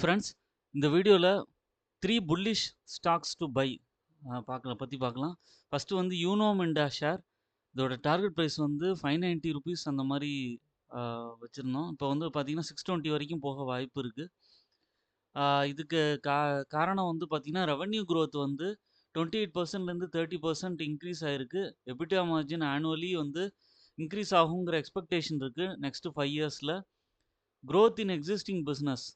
Friends, இந்த வீடியோல 3 bullish stocks two by பார்க்கலாம். ஃபர்ஸ்ட்டு வந்து யூனோ மிண்டா ஷேர். இதோட டார்கெட் பிரைஸ் வந்து ₹590 அந்த மாரி அ வச்சிருந்தோம். இப்போ வந்து பார்த்தீங்கன்னா, 620 வரைக்கும் போக வாய்ப்பு இருக்கு. இதுக்கு காரணம் வந்து பார்த்தீங்கன்னா, ரெவென்யூ குரோத் வந்து 28%லேருந்து 30% இன்க்ரீஸ் ஆயிருக்கு. எபிட்டா மார்ஜின் ஆனுவலி வந்து இன்க்ரீஸ் ஆகுங்கிற எக்ஸ்பெக்டேஷன் இருக்கு. நெக்ஸ்ட் 5 இயர்ஸ்ல. Growth in existing business.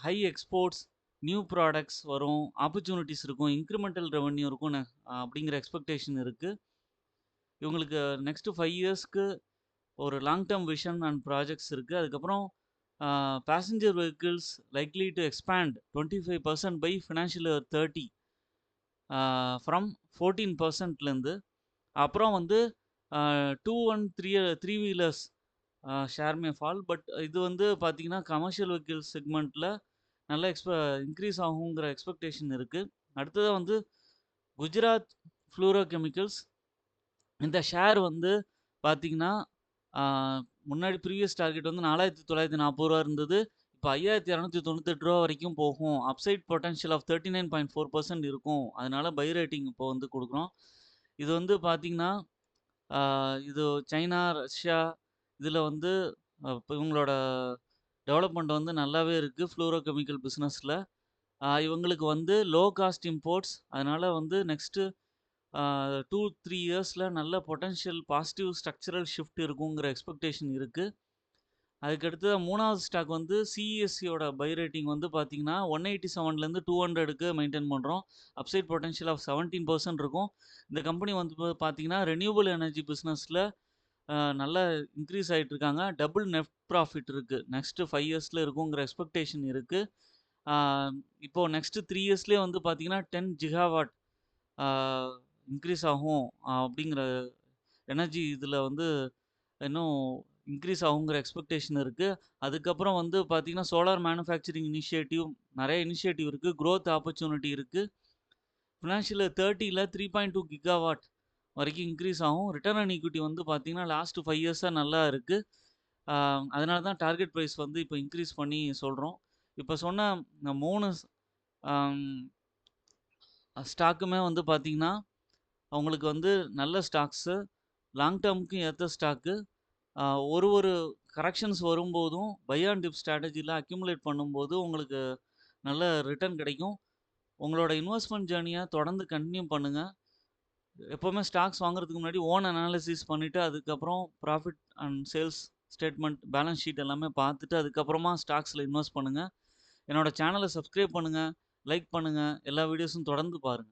High exports, new products வரும், ஆப்பர்ச்சுனிட்டீஸ் இருக்கும், இன்க்ரிமெண்டல் ரெவென்யூ இருக்கும் அப்படிங்கிற எக்ஸ்பெக்டேஷன் இருக்கு. இவங்களுக்கு நெக்ஸ்ட் 5 இயர்ஸ்க்கு ஒரு long term vision and projects இருக்கு. அதுக்கப்புறம் passenger vehicles likely to expand 25% by financial year 30 from 14%லேருந்து. அப்புறம் வந்து 2 and 3 wheelers share may fall. But இது வந்து பார்த்தீங்கன்னா, கமர்ஷியல் வெஹிக்கிள்ஸ் செக்மெண்ட்டில் நல்ல இன்க்ரீஸ் ஆகுங்கிற எக்ஸ்பெக்டேஷன் இருக்கு. அடுத்ததா வந்து குஜராத் ஃப்ளூரோ கெமிக்கல்ஸ். இந்த ஷேர் வந்து பார்த்தீங்கன்னா, ஆ முன்னாடி ப்ரீவியஸ் டார்கெட் வந்து ரூ. 4,940 இருந்தது. இப்போ ரூ. 5,298 வரைக்கும் போகும். அப்சைட் பொட்டன்ஷியல் ஆஃப் 39.4% இருக்கும். அதனால பை ரேட்டிங் இப்போ வந்து குடுக்குறோம். இது வந்து பார்த்தீங்கன்னா, ஆ இது சைனா, ரஷ்யா இதில வந்து இப்போ இவங்களோட டெவலப்மெண்ட் வந்து நல்லாவே இருக்கு. ஃப்ளூரோ கெமிக்கல் பிசினஸ்ல. இவங்களுக்கு வந்து லோ காஸ்ட் இம்போர்ட்ஸ். அதனால வந்து நெக்ஸ்ட்டு 2, 3 இயர்ஸ்ல நல்ல பொட்டன்ஷியல் பாசிட்டிவ் ஸ்ட்ரக்சரல் ஷிஃப்ட் இருக்குங்கிற எக்ஸ்பெக்டேஷன் இருக்கு. அதுக்கு அடுத்ததா 3வது ஸ்டாக் வந்து சிஎஸ்சியோட பை ரேட்டிங் வந்து பார்த்தீங்கன்னா, 187லேருந்து 200க்கு மெயின்டெயின் பண்றோம். அப்சைட் பொட்டன்ஷியல் ஆஃப் 17% இருக்கும். இந்த கம்பெனி வந்து பார்த்தீங்கன்னா, ரெனியூவபிள் எனர்ஜி பிசினஸ்ல நல்லா இன்க்ரீஸ் ஆயிட்டு இருக்காங்க. டபுள் நெட் ப்ராஃபிட் இருக்கு. நெக்ஸ்ட் 5 இயர்ஸ்ல இருக்குங்கிற எக்ஸ்பெக்டேஷன் இருக்கு. ஆ இப்போ நெக்ஸ்ட் 3 இயர்ஸ்லயே வந்து பார்த்தீங்கன்னா, 10 ஜிகாவாட் ஆ இன்க்ரீஸ் ஆகும் அப்படிங்கிற எனர்ஜி இதில வந்து இன்னும் இன்க்ரீஸ் ஆகுங்கிற எக்ஸ்பெக்டேஷன் இருக்கு. அதுக்கப்புறம் வந்து பார்த்தீங்கன்னா, சோலார் மேனுஃபேக்சரிங் இனிஷியேட்டிவ் நெறைய இனிஷியேட்டிவ் இருக்கு. குரோத் ஆப்பர்ச்சுனிட்டி இருக்கு. ஃபினான்ஷியல் 30ல 3.2 கிகாவாட் வரைக்கும் இன்க்ரீஸ் ஆகும். ரிட்டர்ன் ஆன் ஈக்விட்டி வந்து பார்த்தீங்கன்னா, லாஸ்ட் 5 இயர்ஸா நல்லா இருக்கு. ஆ அதனால தான் டார்கெட் பிரைஸ் வந்து இப்போ இன்க்ரீஸ் பண்ணி சொல்றோம். இப்போ சொன்ன இந்த 3 அம் ஸ்டாக்குமே வந்து பார்த்தீங்கன்னா, அவங்களுக்கு வந்து நல்ல ஸ்டாக்ஸு. லாங் டேர்முக்கு ஏத்த ஸ்டாக்கு. அ ஒரு ஒரு கரெக்ஷன்ஸ் வரும்போதும் பை ஆன் டிப் ஸ்ட்ராட்டஜில அக்யூமுலேட் பண்ணும்போது உங்களுக்கு நல்ல ரிட்டர்ன் கிடைக்கும். உங்களோட இன்வெஸ்ட்மென்ட் ஜர்னிய தொடர்ந்து கன்டின்யூ பண்ணுங்க. எப்பவுமே ஸ்டாக்ஸ் வாங்குறதுக்கு முன்னாடி ஓன் அனாலிசிஸ் பண்ணிட்டு, அதுக்கப்புறம் profit and sales statement, balance sheet எல்லாமே பார்த்துட்டு, அதுக்கப்புறமா ஸ்டாக்ஸ்ல இன்வெஸ்ட் பண்ணுங்க. என்னோட சேனல சப்ஸ்கிரைப் பண்ணுங்க, லைக் பண்ணுங்க. எல்லா வீடியோஸும் தொடர்ந்து பாருங்க.